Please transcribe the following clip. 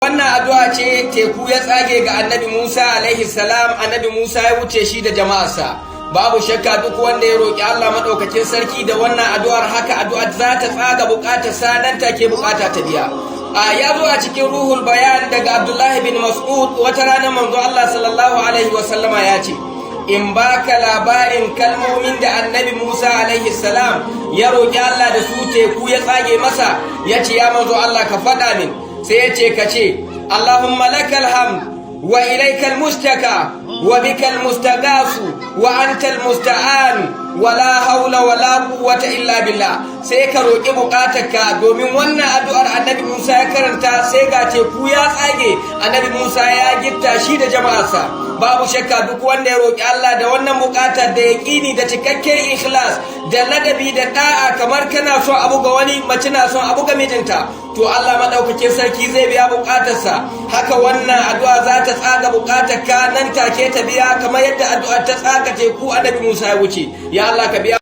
Wannan addu'a ce teku ya tsage ga annabi Musa alaihi salam. Annabi Musa ya wuce shi da jama'arsa. Babu shakka duk wanda ya roƙi Allah maɗaukakin sarki da wannan addu'ar haka addu'ar za ta tsaga buƙatar sa nan take buƙata ta biya. Ya zo a cikin ruhul bayan daga Abdullahi bin Mas'ud wata rana manzo Allah sallallahu alaihi wa sallama ya ce, in baka labarin kalmomin da annabi Musa alaihi salam ya roƙi Allah da su teku ya tsage masa. Ya ce ya manzo Allah ka faɗa min. Sai ya ce ka ce Allahumma lakal hamd wa ilaikal mustaka wa bikal mustagasu wa antal musta'an wa la haula wa la quwwata illa billah. Sai ka roƙi buƙatarka, domin wannan addu'ar annabi Musa ya karanta sai ga teku ya tsage. Annabi Musa ya gitta shi da jama'arsa. Babu shakka duk wanda ya roƙi Allah da wannan buƙatar da yaƙini da cikakken ikhlas da ladabi da da'a, kamar kana son abu ga wani, mace na son abu ga mijinta, to Allah madaukakin sarki zai biya buƙatarsa. Haka wannan addu'a za ta tsaga buƙatarka nan take ta biya, kamar yadda addu'ar ta tsaga teku annabi Musa ya wuce. Ya Allah ka biya